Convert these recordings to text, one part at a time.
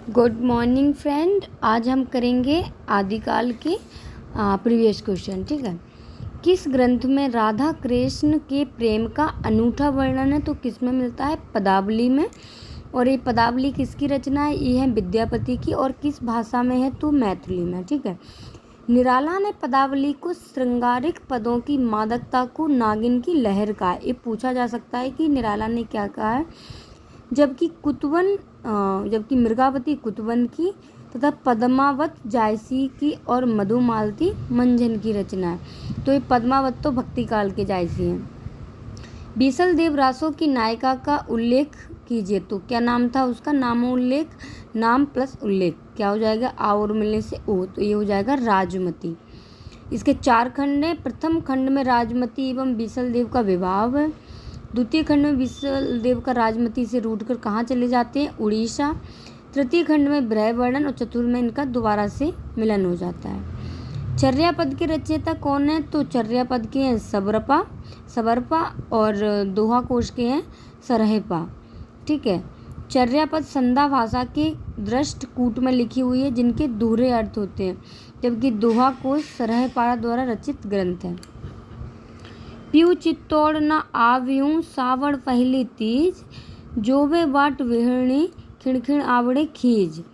Good morning friend. आज हम करेंगे आदिकाल के प्रीवियस क्वेश्चन। ठीक है। किस ग्रंथ में राधा कृष्ण के प्रेम का अनूठा वर्णन है? तो किस में मिलता है? पदावली में। और ये पदावली किसकी रचना है? ये है विद्यापति की। और किस भाषा में है? तो मैथिली में। ठीक है। निराला ने पदावली को श्रृंगारिक पदों की मादकता को नागिन की लहर कहा। ये पूछा जा सकता है कि निराला ने क्या कहा है। जबकि मृगावती कुतवन की तथा पद्मावत जायसी की और मधुमालती मंझन की रचना है। तो ये पद्मावत तो भक्ति काल के जायसी हैं। बीसल देव रासो की नायिका का उल्लेख कीजिए। तो क्या नाम था उसका? नामोल्लेख, नाम प्लस उल्लेख क्या हो जाएगा? आ और मिलने से ओ, तो ये हो जाएगा राजमती। इसके 4 खंड हैं। प्रथम खंड में राजमती एवं बीसल देव का विवाह है। द्वितीय खंड में बीसल देव का राजमती से रूठकर कहाँ चले जाते हैं? उड़ीसा। तृतीय खंड में ब्रह वर्णन और चतुर्थ में इनका दोबारा से मिलन हो जाता है। चर्या पद के रचयिता कौन है? तो चर्या पद के हैं सबरपा और दोहा कोश के हैं सरहेपा। ठीक है। चर्या पद संधा भाषा के दृष्टकूट में लिखी हुई है, जिनके दोहरे अर्थ होते हैं, जबकि दोहा कोश सरहेपा द्वारा रचित ग्रंथ है। पीऊ चित्तौड़ न आव्यूं सावड़ पहली तीज, जोबे बाट विहरणी खिणखिण आवड़े खीज।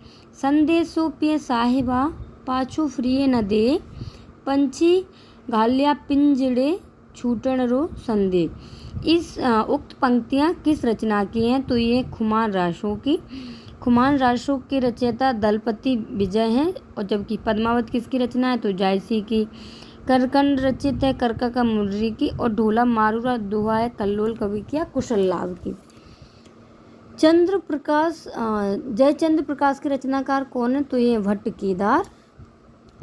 संदेशो पिय साहिबा पाछू फ्रिये न दे, पंछी घालिया पिंजड़े छूटन रो संदे। इस उक्त पंक्तियाँ किस रचना की हैं? तो ये खुमान राशों की। खुमान राशों के रचयिता दलपति विजय हैं। और जबकि पद्मावत किसकी रचना है? तो जायसी की। करकंड रचित है करका का मुर्री की। और ढोला मारूरा दोहा है कल्लोल कवि की या कुशल लाभ की। जयचंद्र प्रकाश के रचनाकार कौन है? तो ये भट्ट केदार।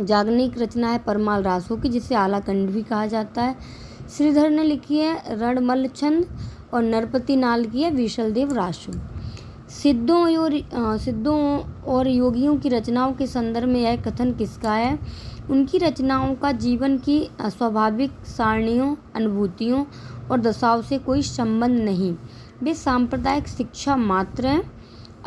जागनिक रचना है परमाल रासो की, जिसे आलाकंड भी कहा जाता है। श्रीधर ने लिखी है रणमल छंद। और नरपति नाल की है विशल देव रासो। सिद्धों और योगियों की रचनाओं के संदर्भ में यह कथन किसका है? उनकी रचनाओं का जीवन की स्वाभाविक सारणियों, अनुभूतियों और दशाओं से कोई संबंध नहीं। वे सांप्रदायिक शिक्षा मात्र हैं,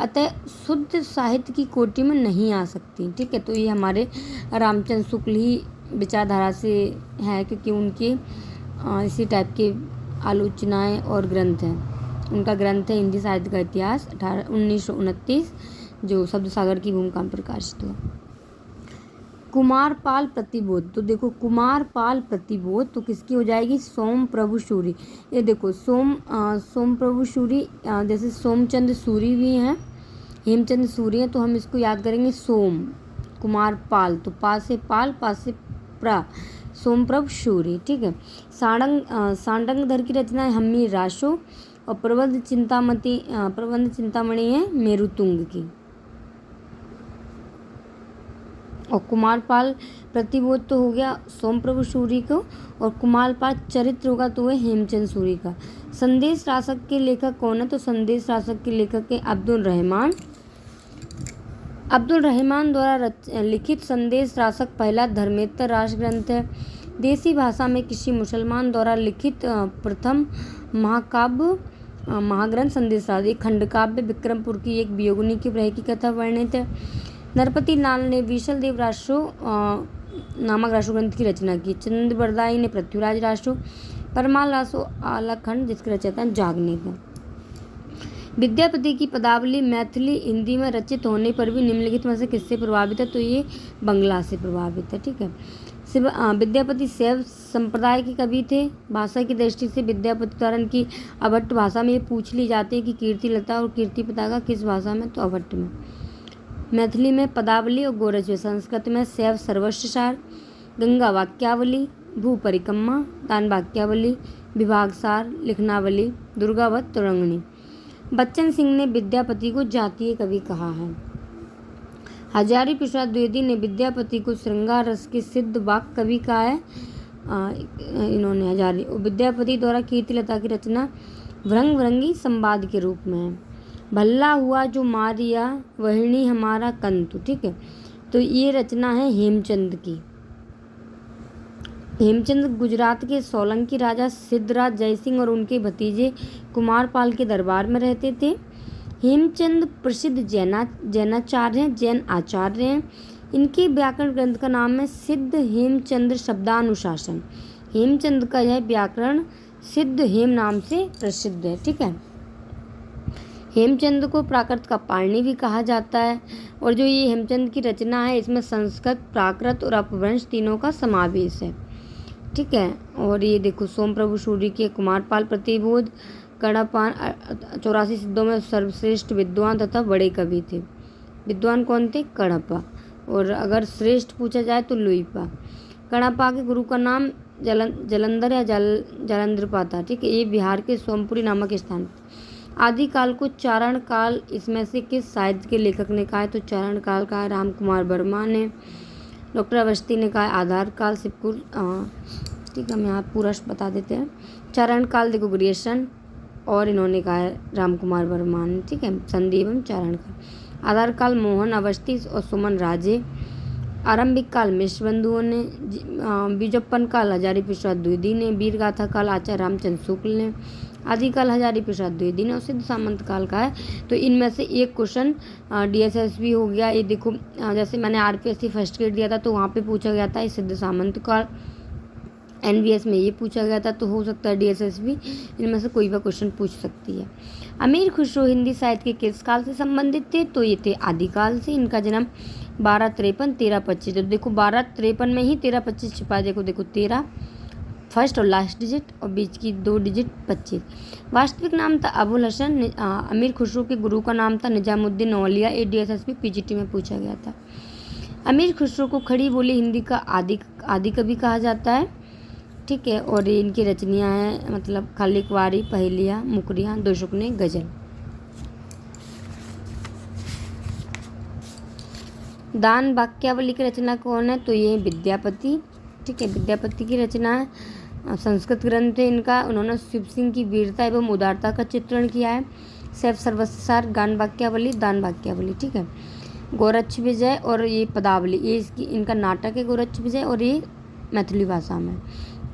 अतः शुद्ध साहित्य की कोटि में नहीं आ सकती। ठीक है। तो ये हमारे रामचंद्र शुक्ल ही विचारधारा से है, क्योंकि उनके इसी टाइप के आलोचनाएं और ग्रंथ हैं। उनका ग्रंथ है हिंदी साहित्य का इतिहास 1929, जो शब्द सागर की भूमिका में प्रकाशित हुआ। कुमारपाल प्रतिबोध। तो देखो कुमारपाल प्रतिबोध तो किसकी हो जाएगी? सोम प्रभु सूरी। ये देखो सोम प्रभु सूरी, जैसे सोमचंद्र सूरी भी हैं, हेमचंद्र सूरी हैं, तो हम इसको याद करेंगे सोम। कुमारपाल तो पा से पाल, पा से प्रा, सोम प्रभु सूरी। ठीक है। सांडंगधर की रचना है हम्मी राशो। और प्रबंध चिंतामणि है मेरुतुंग की। और कुमारपाल प्रतिबोध तो हो गया सोम प्रभु सूरी को। और कुमारपाल चरित्र होगा तो वह हेमचंद सूरी का। संदेश रासक के लेखक कौन है? तो संदेश रासक के लेखक है अब्दुल रहमान द्वारा लिखित संदेश रासक पहला धर्मेतर रास ग्रंथ है। देसी भाषा में किसी मुसलमान द्वारा लिखित प्रथम महाग्रंथ संदेश रास। एक खंडकाव्य विक्रमपुर की एक वियोगिनी की प्रह की कथा वर्णित है। नरपति नाल ने विशल देव रासो नामक रासो ग्रंथ की रचना की। चंद्र बरदाई ने पृथ्वीराज रासो। परमाल रासो आलाखंड, जिसके रचयिता जागनिक। विद्यापति की पदावली मैथिली हिंदी में रचित होने पर भी निम्नलिखित में से किससे प्रभावित है? तो ये बंगला से प्रभावित है। ठीक है। विद्यापति शैव संप्रदाय के कवि थे। भाषा की दृष्टि से विद्यापति द्वारा की अभट्ट भाषा में ये पूछ ली जाती है कि कीर्तिलता और कीर्ति पताका किस भाषा में? तो अभट्ट में। मैथिली में पदावली और गोरज में। संस्कृत में शैव सर्वस्व सार, गंगा वाक्यावली, भू परिक्रमा, दान वाक्यावली, विभाग सार, लिखनावली, दुर्गावत तुरंगणी। बच्चन सिंह ने विद्यापति को जातीय कवि कहा है। हजारी प्रसाद द्विवेदी ने विद्यापति को श्रृंगार रस के सिद्ध वाक कवि कहा है। इन्होंने हजारी विद्यापति द्वारा कीर्तिलता की रचना भृंग भृंगी संवाद के रूप में है। भल्ला हुआ जो मारिया वहिणी हमारा कंतु। ठीक है। तो ये रचना है हेमचंद की। हेमचंद गुजरात के सोलंकी राजा सिद्धराज जयसिंह और उनके भतीजे कुमारपाल के दरबार में रहते थे। हेमचंद प्रसिद्ध जैनाचार्य हैं, जैन आचार्य हैं। इनके व्याकरण ग्रंथ का नाम है सिद्ध हेमचंद्र शब्दानुशासन। हेमचंद का यह व्याकरण सिद्ध हेम नाम से प्रसिद्ध है। ठीक है, हेमचंद को प्राकृत का पाणिनि भी कहा जाता है। और जो ये हेमचंद की रचना है इसमें संस्कृत, प्राकृत और अपभ्रंश तीनों का समावेश है। ठीक है, और ये देखो सोमप्रभु सूरी के कुमारपाल प्रतिबोध कणापान 84 सिद्धों में सर्वश्रेष्ठ विद्वान तथा बड़े कवि थे। विद्वान कौन थे? कणप्पा। और अगर श्रेष्ठ पूछा जाए तो लुईपा। कणप्पा के गुरु का नाम जलंधर या जालंधरपा था। ठीक है, ये बिहार के सोमपुरी नामक स्थान। आदिकाल को चारण काल इसमें से किस साहित्य के लेखक ने कहा है? तो चारण काल का है राम कुमार वर्मा ने। डॉक्टर अवस्थी ने कहा है आधार काल शिवपुर। ठीक है, हम यहाँ पूरा बता देते हैं। चारण काल देखो ग्रियर्सन, और इन्होंने कहा है राम कुमार वर्मा ने। ठीक है, संधि एवं चारण काल। आधार काल मोहन अवस्थी और सुमन राजे। आरंभिक काल मिश्र बंधुओं ने। बीजोत्पन्न काल हजारी प्रसाद द्विवेदी ने। वीर गाथा काल आचार्य रामचंद्र शुक्ल ने। आदिकाल हजारी प्रसाद द्विवेदी ने। और सिद्ध सामंत काल का है। तो इनमें से एक क्वेश्चन DSSB हो गया। ये देखो जैसे मैंने RPSC फर्स्ट ग्रेड दिया था तो वहाँ पे पूछा गया था ये सिद्ध सामंत काल। NVS में ये पूछा गया था, तो हो सकता है DSSB इनमें से कोई भी क्वेश्चन पूछ सकती है। अमीर खुसरो हिंदी साहित्य के किस काल से संबंधित थे? तो ये थे आदिकाल से। इनका जन्म 1253 1325। तो देखो 1253 में ही 1325 छिपा है। देखो 13 फर्स्ट और लास्ट डिजिट और बीच की 2 डिजिट 25। वास्तविक नाम था अबुल हसन। अमीर खुसरो के गुरु का नाम था निजामुद्दीन औलिया। DSSB PGT में पूछा गया था। अमीर खुसरो को खड़ी बोली हिंदी का आदि कवि कहा जाता है। ठीक है, और इनकी रचनियाँ हैं मतलब खालिकवारी, पहेलियाँ, मुकरियाँ, दो शुकने, गजल। दान वाक्यावली की रचना कौन है? तो ये विद्यापति। ठीक है, विद्यापति की रचना है। संस्कृत ग्रंथ है इनका। उन्होंने शिव सिंह की वीरता एवं उदारता का चित्रण किया है। सैफ सर्वसार, गान वाक्यावली, दान वाक्यावली। ठीक है, गोरक्ष विजय और ये पदावली, ये इनका नाटक है गोरक्ष विजय, और ये मैथिली भाषा में।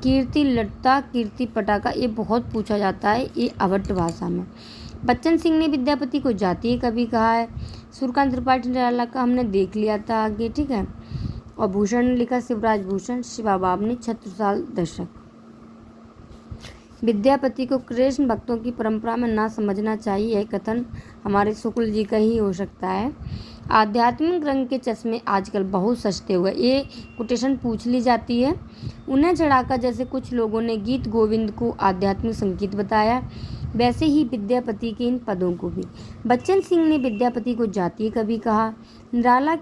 कीर्ति लट्टा, कीर्ति पटाखा, ये बहुत पूछा जाता है, ये अवध भाषा में। बच्चन सिंह ने विद्यापति को जातीय कवि कहा है। सूर्यकांत त्रिपाठी निराला का हमने देख लिया था आगे। ठीक है, और भूषण ने लिखा शिवराज भूषण। शिवाबाब ने छत्रसाल दशक। विद्यापति को कृष्ण भक्तों की परंपरा में ना समझना चाहिए, यह कथन हमारे शुक्ल जी का ही हो सकता है। आध्यात्मिक रंग के चश्मे आजकल बहुत सस्ते हुए, ये कोटेशन पूछ ली जाती है। उन्हें चढ़ाकर जैसे कुछ लोगों ने गीत गोविंद को आध्यात्मिक संगीत बताया, वैसे ही विद्यापति के इन पदों को भी। बच्चन सिंह ने विद्यापति को जातीय कवि कहा। निराला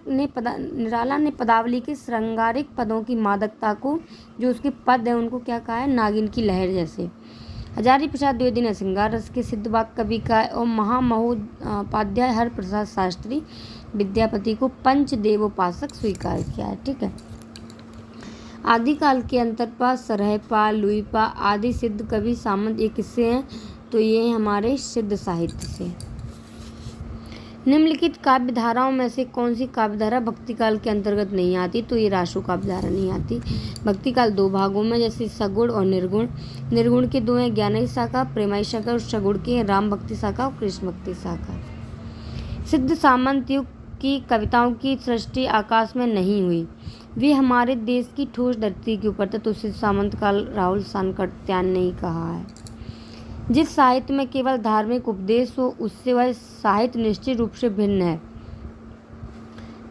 ने पदावली के श्रृंगारिक पदों की मादकता को, जो उसके पद हैं उनको क्या कहा है? नागिन की लहर जैसे। हजारी प्रसाद द्विवेदी ने श्रृंगार रस के सिद्ध वाक्य कवि का है। और महामहोपाध्याय हर प्रसाद शास्त्री विद्यापति को पंचदेवोपासक स्वीकार किया है। ठीक है, आदिकाल के अंतरपा, सरहपा, लुईपा आदि सिद्ध कवि सामंत ये किससे हैं? तो ये हमारे सिद्ध साहित्य से। निम्नलिखित काव्य धाराओं में से कौन सी काव्य धारा भक्ति काल के अंतर्गत नहीं आती? तो ये रासो काव्य धारा नहीं आती। भक्ति काल 2 भागों में, जैसे सगुण और निर्गुण। निर्गुण के 2 हैं, ज्ञानई शाखा, प्रेमाई शाखा, और सगुण के राम भक्ति शाखा और कृष्ण भक्ति शाखा। सिद्ध सामंत युग की कविताओं की सृष्टि आकाश में नहीं हुई, वे हमारे देश की ठोस धरती के ऊपर थे। तो सिद्ध सामंत काल राहुल सानकत्यान ने ही कहा है। जिस साहित्य में केवल धार्मिक उपदेश हो, उससे वह साहित्य निश्चित रूप से भिन्न है।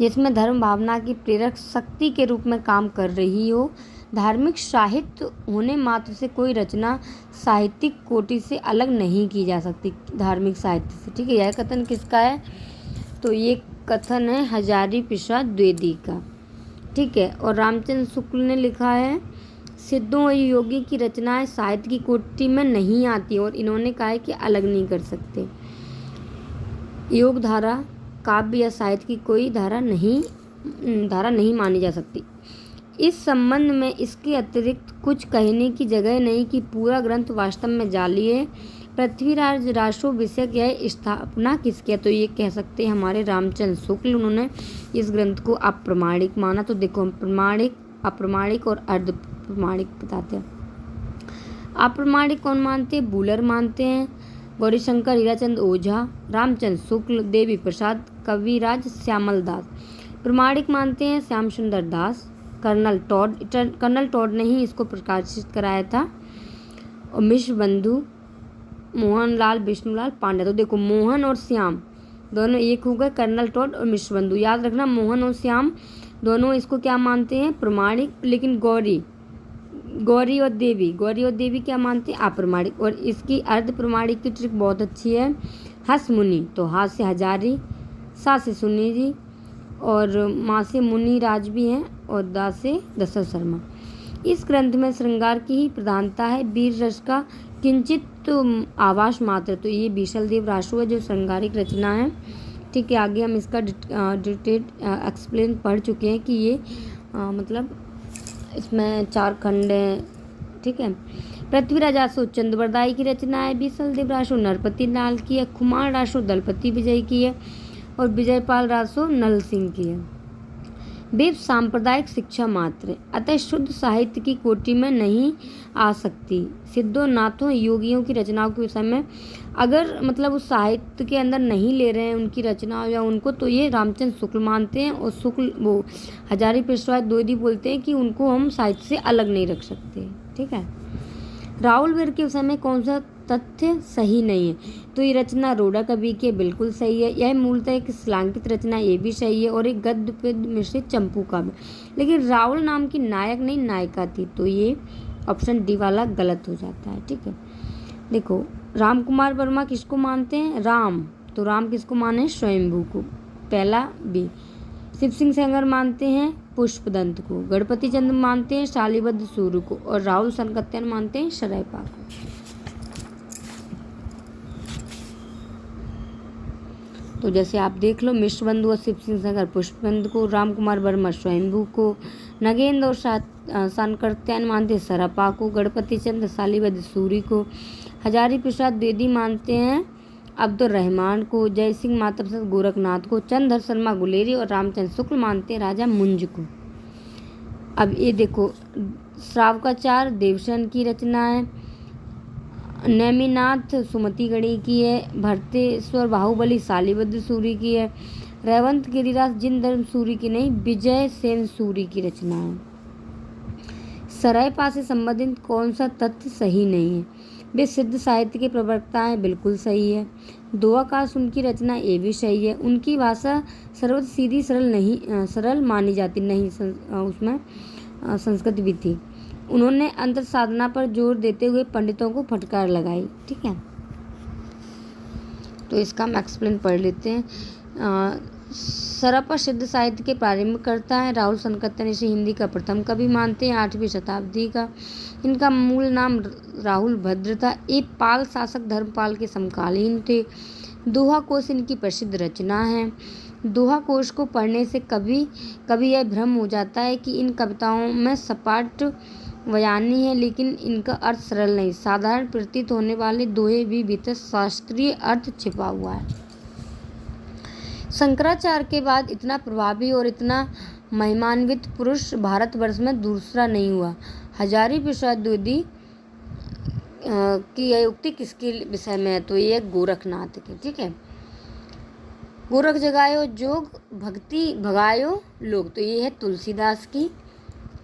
जिसमें धर्म भावना की प्रेरक शक्ति के रूप में काम कर रही हो। धार्मिक साहित्य होने मात्र से कोई रचना साहित्यिक कोटि से अलग नहीं की जा सकती धार्मिक साहित्य से। ठीक है, यह कथन किसका है? तो ये कथन है हजारी प्रसाद द्विवेदी का। ठीक है, और रामचंद्र शुक्ल ने लिखा है सिद्धों और योगी की रचनाएं साहित्य की कोटि में नहीं आती, और इन्होंने कहा है कि अलग नहीं कर सकते। योग धारा काव्य या साहित्य की कोई धारा नहीं मानी जा सकती। इस संबंध में इसके अतिरिक्त कुछ कहने की जगह नहीं कि पूरा ग्रंथ वास्तव में जाली है। पृथ्वीराज रासो विषय यह स्थापना किसकी है? तो ये कह सकते हैं हमारे रामचंद्र शुक्ल। उन्होंने इस ग्रंथ को अप्रमाणिक माना। तो देखो हम प्रमाणिक, अप्रमाणिक और अर्ध प्रमाणिक बताते हैं। अप्रमाणिक कौन मानते हैं? बूलर मानते हैं। गौरीशंकर हीराचंद ओझा, रामचंद्र शुक्ल, देवी प्रसाद, कविराज श्यामल दास। प्रमाणिक मानते हैं श्याम सुंदर दास, कर्नल टॉड ने ही इसको प्रकाशित कराया था। और मिश्र बंधु मोहनलाल विष्णुलाल पांडे। तो देखो मोहन और श्याम दोनों एक हो गए, कर्नल टॉड और मिश्र बंधु। याद रखना मोहन और श्याम दोनों इसको क्या मानते हैं, प्रमाणिक। लेकिन गौरी और देवी क्या मानते हैं, अप्रमाणिक। और इसकी अर्ध प्रमाणिक की ट्रिक बहुत अच्छी है। हस मुनि, तो हाथ से हजारी, सा से सुनी जी, और माँ से मुनि राज भी हैं, और दा से दशरथ शर्मा। इस ग्रंथ में श्रृंगार की ही प्रधानता है, वीर रस का किंचित आवास मात्र। तो ये बीशल देव रासो है जो श्रृंगारिक रचना है। ठीक है, आगे हम इसका डिटेल एक्सप्लेन पढ़ चुके हैं कि ये मतलब इसमें 4 खंड हैं। ठीक है, पृथ्वीराज रासो चंद्रबरदाई की रचना है, बीशल देव रासो नरपति लाल की है, कुमार रासो दलपति विजय की है, और विजयपाल रासो नल सिंह की है। वे सांप्रदायिक शिक्षा मात्र है, अतः शुद्ध साहित्य की कोटि में नहीं आ सकती। सिद्धों, नाथों, योगियों की रचनाओं के विषय में अगर मतलब उस साहित्य के अंदर नहीं ले रहे हैं उनकी रचनाओं या उनको, तो ये रामचंद्र शुक्ल मानते हैं। और शुक्ल वो हजारी पेशवाई द्विवेदी बोलते हैं कि उनको हम साहित्य से अलग नहीं रख सकते। ठीक है, राहुल वीर के विषय में कौन सा तथ्य सही नहीं है, तो ये रचना रोड़ा कवि की बिल्कुल सही है। यह मूलतः एक श्लाघित रचना, ये भी सही है, और एक गद्य पद्य मिश्रित चंपू काव्य। लेकिन राहुल नाम की नायक नहीं नायिका थी, तो ये ऑप्शन डी वाला गलत हो जाता है। ठीक है, देखो राम कुमार वर्मा किसको मानते हैं, राम, तो राम किसको माने, स्वयंभू को, पहला बी। शिव सिंह सेंगर मानते हैं पुष्पदंत को, गणपति चंद्र मानते हैं शालीबद्ध सूर्य को, और राहुल सनकत्यान मानते हैं शरयपा को। तो जैसे आप देख लो, मिश्र बंधु और शिव सिंह सेंगर पुष्पदंत को, राम कुमार वर्मा स्वयंभू को, नगेंद्र और सनकत्यान मानते हैं शरयपा को, गणपति चंद्र शालीबद्ध सूर्य को, हजारी प्रसाद द्विवेदी मानते हैं अब्दुल रहमान को, जय सिंह मातृप्रसाद गोरखनाथ को, चंद्रधर शर्मा गुलेरी और रामचंद्र शुक्ल मानते हैं राजा मुंज को। अब ये देखो, श्रावकाचार्य देवसेन की रचना है, नेमिनाथ सुमतिगढ़ी की है, भरतेश्वर बाहुबली शालीबद्ध सूरी की है, रेवंत गिरिराज जिन धर्म सूरी की नहीं, विजय सेन सूरी की रचना है। शरयपा से संबंधित कौन सा तथ्य सही नहीं है, वे सिद्ध साहित्य के प्रवक्ता हैं, बिल्कुल सही है। दोआकाश उनकी रचना, ये भी सही है। उनकी भाषा सर्वत्र सीधी सरल मानी जाती नहीं, उसमें संस्कृत भी थी। उन्होंने अंतर साधना पर जोर देते हुए पंडितों को फटकार लगाई। ठीक है, तो इसका हम एक्सप्लेन पढ़ लेते हैं। शरयपा सिद्ध साहित्य के प्रारंभ करता है। राहुल सनकत्यान इसे हिंदी का प्रथम कवि मानते हैं, 8वीं शताब्दी का। इनका मूल नाम राहुल भद्र था। ये पाल शासक धर्मपाल के समकालीन थे। दोहा कोश इनकी प्रसिद्ध रचना है। दोहा कोश को पढ़ने से कभी यह भ्रम हो जाता है कि इन कविताओं में सपाट बयानी है, लेकिन इनका अर्थ सरल नहीं, साधारण प्रतीत होने वाले दोहे भी भीतर शास्त्रीय अर्थ छिपा हुआ है। शंकराचार्य के बाद इतना प्रभावी और इतना महिमान्वित पुरुष भारतवर्ष में दूसरा नहीं हुआ। हजारी प्रसाद द्विवेदी की यह उक्ति किसके विषय में है, तो ये गोरखनाथ की। ठीक है, गोरख जगायो जोग भक्ति भगायो लोग, तो ये है तुलसीदास की।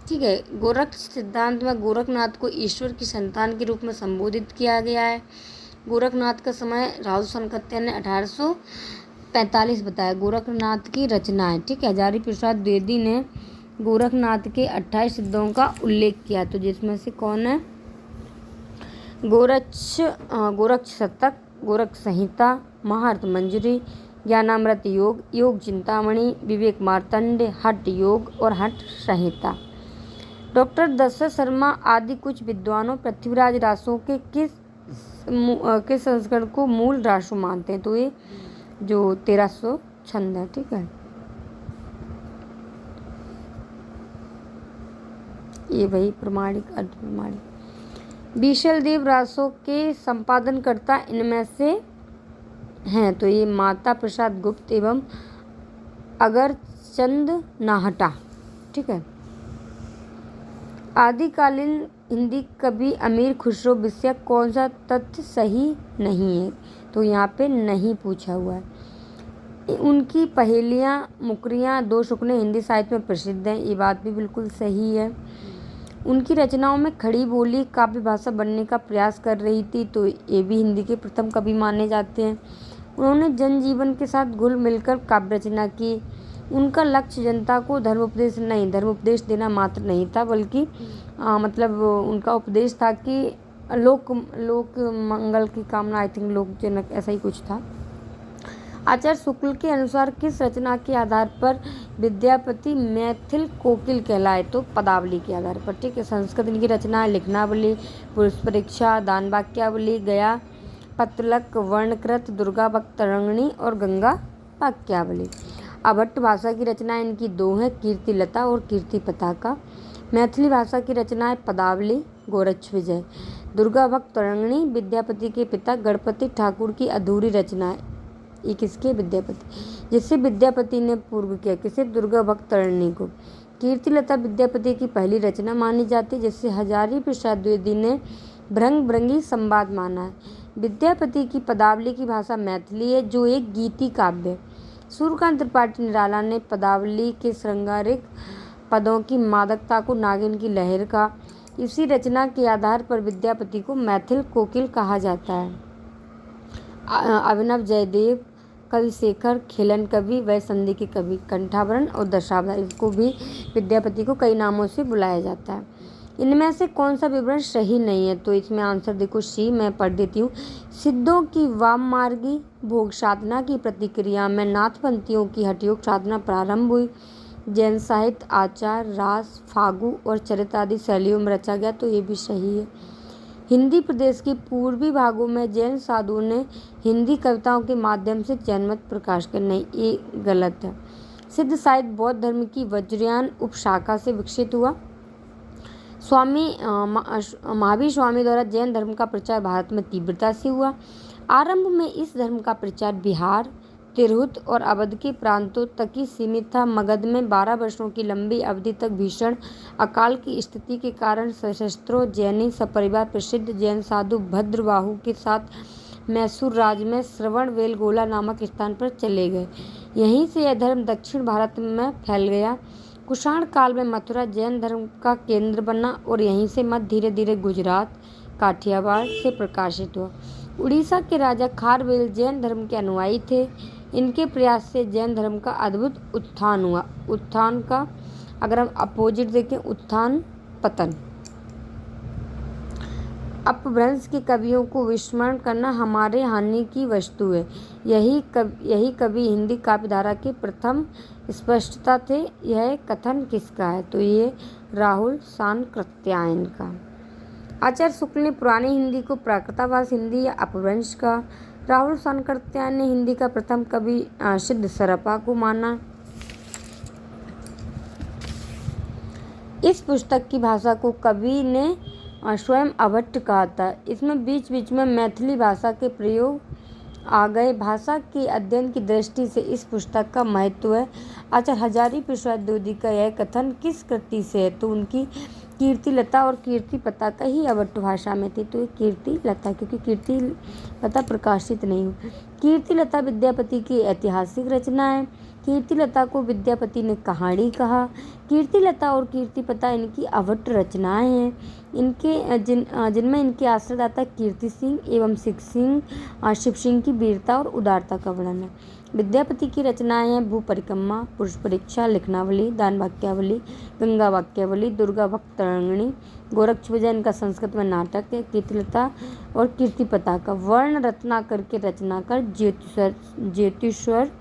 ठीक है, गोरख सिद्धांत में गोरखनाथ को ईश्वर की संतान के रूप में संबोधित किया गया है। गोरखनाथ का समय राहुल सनकत्यान ने 1845 बताया। गोरखनाथ की रचना है। ठीक है, हजारी प्रसाद द्विवेदी ने गोरखनाथ के 28 सिद्धों का उल्लेख किया, तो जिसमें से कौन है, गोरक्ष शतक, गोरख संहिता, महार्थ मंजरी, ज्ञानामृत योग, योग चिंतामणि, विवेक मार्तंड, हठ योग और हठ संहिता। डॉक्टर दशरथ शर्मा आदि कुछ विद्वानों पृथ्वीराज रासों के किस संस्करण को मूल रासो मानते हैं, तो ये जो 1300 छंद है। ठीक है, ये वही प्रमाणिक अर्ध प्रमाणिक। बीशल देव रासों के संपादनकर्ता इनमें से हैं, तो ये माता प्रसाद गुप्त एवं अगरचंद नाहटा। ठीक है, आदिकालीन हिंदी कवि अमीर खुसरो विषय कौन सा तथ्य सही नहीं है? तो यहाँ पे नहीं पूछा हुआ है। उनकी पहेलियाँ, मुकरियाँ, दो शुकने हिंदी साहित्य में प्रसिद्ध हैं, ये बात भी बिल्कुल सही है। उनकी रचनाओं में खड़ी बोली काव्य भाषा बनने का प्रयास कर रही थी, तो ये भी हिंदी के प्रथम कवि माने जाते हैं। उन्होंने जनजीवन के साथ घुल मिलकर काव्य रचना की। उनका लक्ष्य जनता को धर्मोपदेश देना मात्र नहीं था, बल्कि मतलब उनका उपदेश था कि लोक मंगल की कामना, आई थिंक लोक जनक, ऐसा ही कुछ था। आचार्य शुक्ल के अनुसार किस रचना के आधार पर विद्यापति मैथिल कोकिल कहलाए? तो पदावली के आधार पर। ठीक है, संस्कृत इनकी रचना है लिखनावली, पुरुष परीक्षा, दान वाक्यावली, गया पतलक, वर्णकृत, दुर्गा भक्त तरंगिणी और गंगा वाक्यावली। अभट्ट भाषा की रचना इनकी दो हैं, कीर्तिलता और कीर्ति पताका। मैथिली भाषा की रचना है पदावली, गोरक्ष विजय। दुर्गा भक्त तरंगिणी विद्यापति के पिता गणपति ठाकुर की अधूरी रचना है। ये किसके? विद्यापति, जिससे विद्यापति ने पूर्व किया, किसे? दुर्गा भक्त तरंगिणी को। कीर्तिलता विद्यापति की पहली रचना मानी जाती है, जिससे हजारी प्रसाद द्विवेदी ने भृंग भृंगी संवाद माना है। विद्यापति की पदावली की भाषा मैथिली है, जो एक गीति काव्य है। सूर्यकांत त्रिपाठी निराला ने पदावली के श्रृंगारिक पदों की मादकता को नागिन की लहर का। इसी रचना के आधार पर विद्यापति को मैथिल कोकिल कहा जाता है। अभिनव जयदेव, कवि शेखर, खेलन कवि, वह संधि के कवि, कंठाभरण और दशावतार, इसको भी विद्यापति को कई नामों से बुलाया जाता है। इनमें से कौन सा विवरण सही नहीं है? तो इसमें आंसर देखो सी, मैं पढ़ देती हूँ। सिद्धों की वाम मार्गी भोग साधना की प्रतिक्रिया में नाथपंथियों की हठयोग साधना प्रारंभ हुई। जैन साहित्य आचार, रास, फागु और चरित आदि शैलियों में रचा गया, तो ये भी सही है। हिंदी प्रदेश के पूर्वी भागों में जैन साधुओं ने हिंदी कविताओं के माध्यम से जैनमत प्रकाश किया, नहीं, ये गलत है। सिद्ध साहित्य बौद्ध धर्म की वज्रयान उपशाखा से विकसित हुआ। महावीर स्वामी द्वारा जैन धर्म का प्रचार भारत में तीव्रता से हुआ। आरंभ में इस धर्म का प्रचार बिहार, तिरहुत और अवध के प्रांतों तक ही सीमित था। मगध में 12 वर्षों की लंबी अवधि तक भीषण अकाल की स्थिति के कारण सशस्त्रों जैनी सपरिवार प्रसिद्ध जैन साधु भद्रबाहु के साथ मैसूर राज्य में श्रवणबेलगोला नामक स्थान पर चले गए। यहीं से यह धर्म दक्षिण भारत में फैल गया। कुषाण काल में मथुरा जैन धर्म का केंद्र बना और यहीं से मत धीरे धीरे गुजरात, काठियावाड़ से प्रकाशित हुआ। उड़ीसा के राजा खारवेल जैन धर्म के अनुयायी थे। इनके प्रयास से जैन धर्म का अद्भुत उत्थान हुआ। उत्थान का अगर हम अपोजिट देखें, उत्थान पतन। अपभ्रंश के कवियों को विस्मरण करना हमारे हानि की वस्तु है। यही कवि हिंदी काव्यधारा के प्रथम स्पष्टता थे। यह कथन किसका है? तो ये राहुल सानकृत्यायन का। आचार्य शुक्ल ने पुरानी हिंदी को प्राकृतवास हिंदी या अपभ्रंश का। राहुल सानकृत्यायन ने हिंदी का प्रथम कवि सिद्ध सरपा को माना। इस पुस्तक की भाषा को कवि ने स्वयं अभट्ट कहा था। इसमें बीच बीच में मैथिली भाषा के प्रयोग आ गए। भाषा के अध्ययन की दृष्टि से इस पुस्तक का महत्व है। आचार्य हजारी प्रसाद द्विवेदी का यह कथन किस कृति से है? तो उनकी कीर्तिलता और कीर्ति पताका ही अभट्ट भाषा में थी, तो ये कीर्तिलता, क्योंकि कीर्तिलता प्रकाशित नहीं हुई। कीर्तिलता विद्यापति की ऐतिहासिक रचना है। कीर्तिलता को विद्यापति ने कहानी कहा। कीर्तिलता और कीर्तिपता इनकी अभट्ट रचनाएं हैं। जिनमें इनके आश्रयदाता कीर्ति सिंह एवं शिव सिंह की वीरता और उदारता का वर्णन है। विद्यापति की रचनाएं हैं भू परिक्रमा, पुरुष परीक्षा, लिखनावली, दान वाक्यावली, गंगा वाक्यावली, दुर्गा भक्त तरंगिणी, गोरक्ष विजय इनका संस्कृत में नाटक है। कीर्तिलता और कीर्तिपता का वर्ण रत्नाकर के रचनाकार ज्योतिश्वर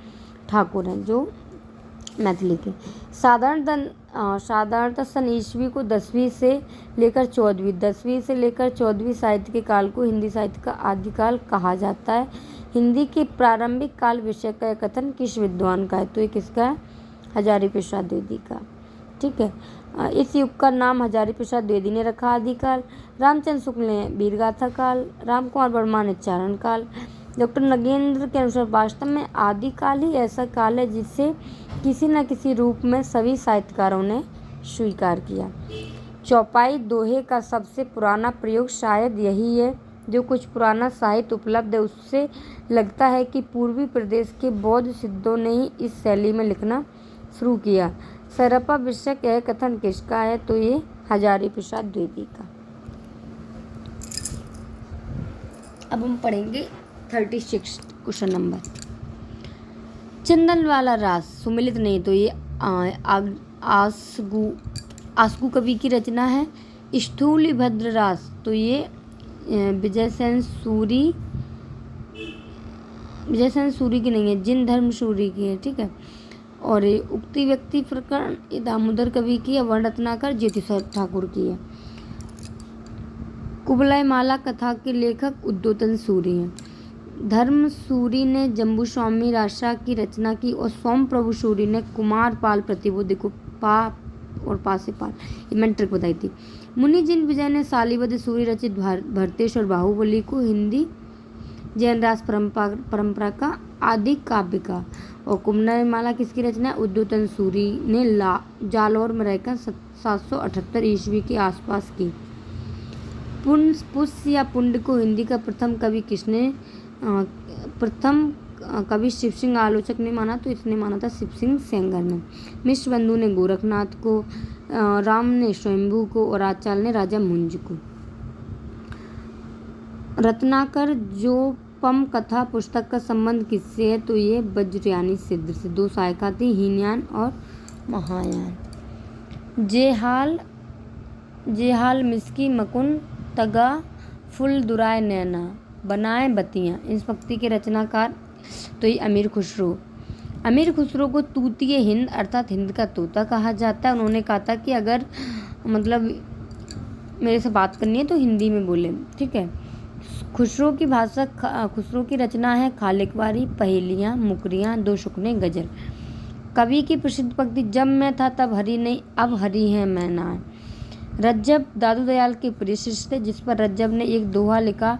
ठाकुर हैं, जो मैथिली के। साधारणतः सन ईस्वी को 10वीं से लेकर 14वीं साहित्य के काल को हिंदी साहित्य का आदिकाल कहा जाता है। हिंदी के प्रारंभिक काल विषय का कथन किस विद्वान का है? तो ये किसका है? हजारी प्रसाद द्विवेदी का। ठीक है, इस युग का नाम हजारी प्रसाद द्विवेदी ने रखा आदिकाल। रामचंद्र शुक्ल ने वीरगाथा काल, राम कुमार वर्मा ने चारण काल। डॉक्टर नगेंद्र के अनुसार वास्तव में आदिकाल ही ऐसा काल है जिसे किसी न किसी रूप में सभी साहित्यकारों ने स्वीकार किया। चौपाई दोहे का सबसे पुराना प्रयोग शायद यही है। जो कुछ पुराना साहित्य उपलब्ध है उससे लगता है कि पूर्वी प्रदेश के बौद्ध सिद्धों ने ही इस शैली में लिखना शुरू किया। सरपा विषयक यह कथन किसका है? तो ये हजारी प्रसाद द्विवेदी का। अब हम पढ़ेंगे 36 क्वेश्चन नंबर। चंदन वाला रास सुमिलित नहीं, तो ये आसगु कवि की रचना है। स्थूल भद्र रास, तो ये विजय सेन सूरी की नहीं है, जिन धर्म सूरी की है। ठीक है। और ये उक्ति व्यक्ति प्रकरण ये दामोदर कवि की है। वर्ण रत्नाकर ज्योतिष ठाकुर की है। कुबलाय माला कथा के लेखक उद्योतन सूरी हैं। धर्म सूरी ने जम्बू स्वामी राशा की रचना की और सोम प्रभु सूरी ने कुमार पाल प्रतिबोध को पा और पासे पाल, ये मैंने ट्रिक बताई थी। मुनि जिन विजय ने सालीवद सूरी रचित भरतेश और बाहुबली को हिंदी जैन रास परंपरा का आदि काव्य का। और कुबलाय माला किसकी रचना है? उद्योतन सूरी ने जालौर में रहकर 778 ईस्वी के आसपास की। पुष्य या पुंड को हिंदी का प्रथम कवि किसने प्रथम कवि शिव सिंह आलोचक ने माना? तो इसने माना था शिव सिंह सेंगर ने। मिश्र बंधु ने गोरखनाथ को, राम ने स्वयंभू को और आचार्य ने राजा मुंज को। रत्नाकर जो पम कथा पुस्तक का संबंध किससे है? तो ये वज्रयानी सिद्ध से। दो सहायिका थी, हीनयान और महायान। जेहाल मिस्की मकुन तगा फुल दुराय नैना बनाए बतियाँ, इस भक्ति के रचनाकार तो ये अमीर खुसरो को तूतिए हिंद अर्थात हिंद का तोता कहा जाता है। उन्होंने कहा था कि अगर मतलब मेरे से बात करनी है तो हिंदी में बोले। ठीक है। खुसरो की भाषा खुसरो की रचना है खालिकवारी, पहेलियाँ, मुकरियाँ, दो शुकने, गजल। कवि की प्रसिद्ध पंक्ति जब मैं था तब हरी नहीं अब हरी है मैं ना। रज्जब दादू दयाल के प्रिय शिष्य थे, जिस पर रज्जब ने एक दोहा लिखा,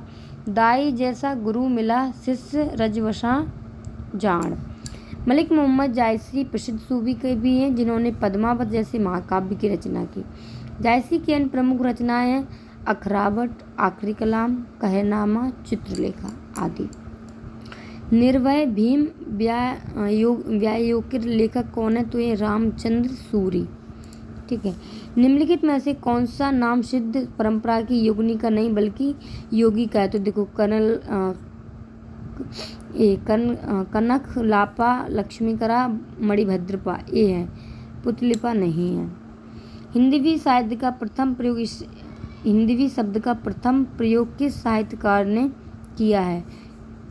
दाई जैसा गुरु मिला शिष्य रजवशा जान। मलिक मोहम्मद जायसी प्रसिद्ध सूफी कवि हैं जिन्होंने पद्मावत जैसे महाकाव्य की रचना की। जायसी की अन्य प्रमुख रचनाएं हैं अखरावट, आखिरी कलाम, कहरनामा, चित्रलेखा आदि। निर्भय भीम व्यायोग के लेखक कौन है? तो ये रामचंद्र सूरी। ठीक है। निम्नलिखित में से कौन सा नाम सिद्ध परंपरा की योगिनी का नहीं बल्कि योगी का है? तो देखो कनक लापा, लक्ष्मीकरा, मणिभद्रपा ये है, पुतलिपा नहीं है। हिंदवी शब्द का प्रथम प्रयोग किस साहित्यकार ने किया है?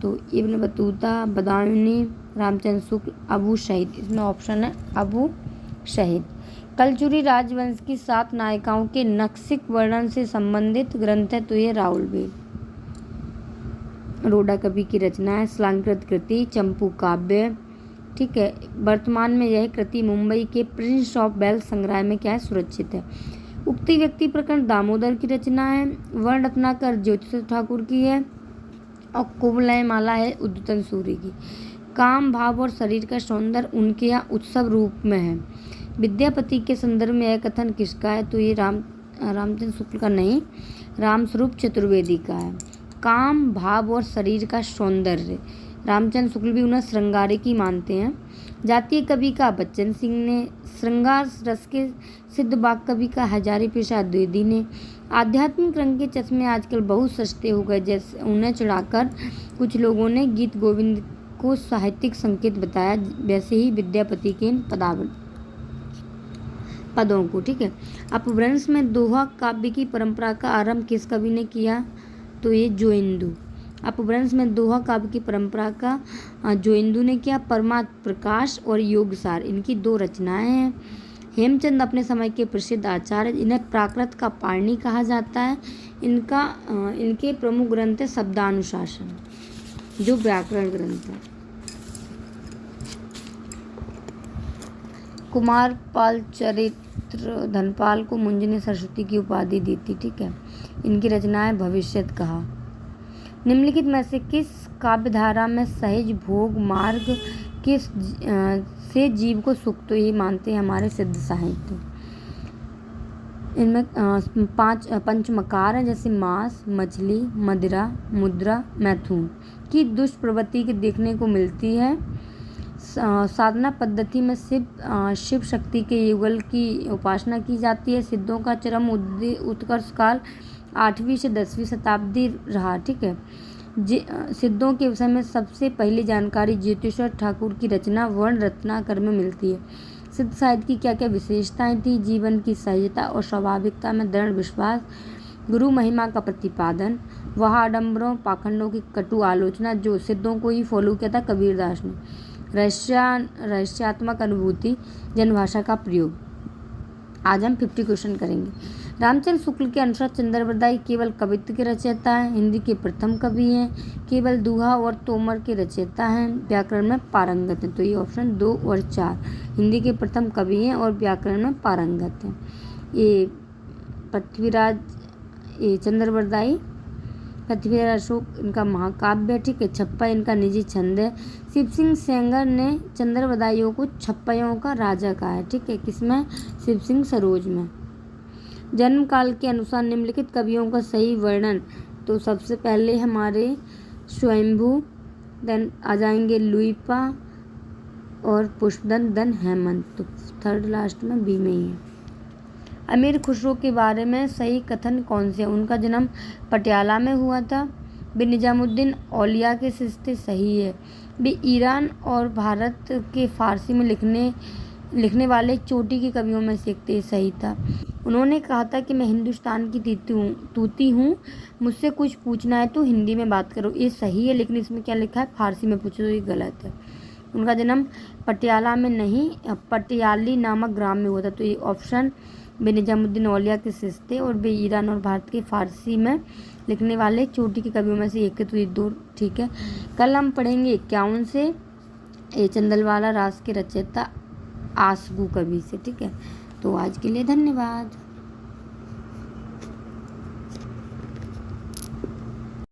तो इब्न बतूता, बदायूनी, रामचंद्र शुक्ल, अबू शहीद। इसमें ऑप्शन है अबू शहीद। कलचुरी राजवंश की 7 नायिकाओं के नक्सिक वर्णन से संबंधित ग्रंथ है तो ये राउलबेल। रोडा कवि की रचना है। श्लाघकृत कृति चंपू काव्य। ठीक है। वर्तमान में यह कृति मुंबई के प्रिंस ऑफ वेल्स संग्रह में क्या है? सुरक्षित है। उक्ति व्यक्ति प्रकरण दामोदर की रचना है। वर्ण रत्नाकर ज्योतिष ठाकुर की है और कुबलाय माला है उद्योतन सूरी की। काम भाव और शरीर का सौंदर्य उनके यहाँ उत्सव रूप में है। विद्यापति के संदर्भ में यह कथन किसका है? तो ये रामचंद्र शुक्ल का नहीं, रामस्वरूप चतुर्वेदी का है। काम भाव और शरीर का सौंदर्य, रामचंद्र शुक्ल भी उन्हें श्रृंगारिक ही मानते हैं। जातीय कवि का बच्चन सिंह ने, श्रृंगार रस के सिद्ध बाग कवि का हजारी प्रसाद द्विवेदी ने। आध्यात्मिक रंग के चश्मे आजकल बहुत सस्ते हो गए, जैसे उन्हें चढ़ाकर कुछ लोगों ने गीत गोविंद को साहित्यिक संकेत बताया, वैसे ही विद्यापति के इन पदों को। ठीक है। अपभ्रंश में दोहा काव्य की परंपरा का आरंभ किस कवि ने किया? तो ये जोइंदू। अपभ्रंश में दोहा काव्य की परंपरा का जोइंदू ने किया। परमात्म प्रकाश और योगसार इनकी 2 रचनाएं हैं। हेमचंद अपने समय के प्रसिद्ध आचार्य, इन्हें प्राकृत का पाणिनि कहा जाता है। इनके प्रमुख ग्रंथ है शब्दानुशासन, जो व्याकरण ग्रंथ है। कुमार पाल चरित्र धनपाल को मुंज ने सरस्वती की उपाधि दी थी। ठीक है। इनकी रचनाएं भविष्यत कहा। निम्नलिखित में से किस काव्यधारा में सहज भोग मार्ग से जीव को सुख, तो ये मानते हैं हमारे सिद्ध साहित्य। इनमें 5 पंचमकार हैं, जैसे मांस, मछली, मदिरा, मुद्रा, मैथुन की दुष्प्रवृत्ति के देखने को मिलती है। साधना पद्धति में शिव शक्ति के युगल की उपासना की जाती है। सिद्धों का चरम उत्कर्ष काल 8वीं से 10वीं शताब्दी रहा। ठीक है, सिद्धों के विषय में सबसे पहली जानकारी ज्योतिषर ठाकुर की रचना वर्ण रत्नाकर में मिलती है। सिद्ध साहित्य की क्या क्या विशेषताएं थी? जीवन की सहजता और स्वाभाविकता में दृढ़ विश्वास, गुरु महिमा का प्रतिपादन, वह आडंबरों पाखंडों की कटु आलोचना जो सिद्धों को ही फॉलो किया था कबीरदास ने, रहस्यात्मक अनुभूति, जनभाषा का प्रयोग। आज हम 50 क्वेश्चन करेंगे। रामचंद्र शुक्ल के अनुसार चंद्रवरदाई केवल कवित्व के रचयिता हैं, हिंदी के प्रथम कवि हैं, केवल दोहा और तोमर के रचयिता हैं, व्याकरण में पारंगत हैं। तो ये ऑप्शन 2 और 4, हिंदी के प्रथम कवि हैं और व्याकरण में पारंगत हैं। ये पृथ्वीराज चंद्रवरदाई, पृथ्वीराज अशोक इनका महाकाव्य। ठीक है, छप्पा इनका निजी छंद है। शिव सिंह सेंगर ने चंद्रवरदाइयों को छप्पयों का राजा कहा है। ठीक है, किसमें? शिव सिंह सरोज में। जन्म काल के अनुसार निम्नलिखित कवियों का सही वर्णन। तो सबसे पहले हमारे स्वयंभू, देन आ जाएंगे लुइपा और पुष्पदन, देन हेमंत। तो थर्ड लास्ट में बी में ही है। अमीर खुसरो के बारे में सही कथन कौन से? उनका जन्म पटियाला में हुआ था। बी निजामुद्दीन औलिया के शिष्य, सही है। बी ईरान और भारत के फारसी में लिखने वाले चोटी के कवियों में से एक थे, सही था। उन्होंने कहा था कि मैं हिंदुस्तान की तूती हूँ, मुझसे कुछ पूछना है तो हिंदी में बात करो। ये सही है, लेकिन इसमें क्या लिखा है? फारसी में पूछो, तो ये गलत है। उनका जन्म पटियाला में नहीं, पटियाली नामक ग्राम में हुआ था। तो ये ऑप्शन बे निजामुद्दीन औलिया के शिष्य थे और बे ईरान और भारत के फारसी में लिखने वाले चोटी के कवियों में से एक है। तो ये 2 ठीक है। कल हम पढ़ेंगे 51 से ये चंदलवाला रास के रचयिता आसगू कवि से। ठीक है, तो आज के लिए धन्यवाद।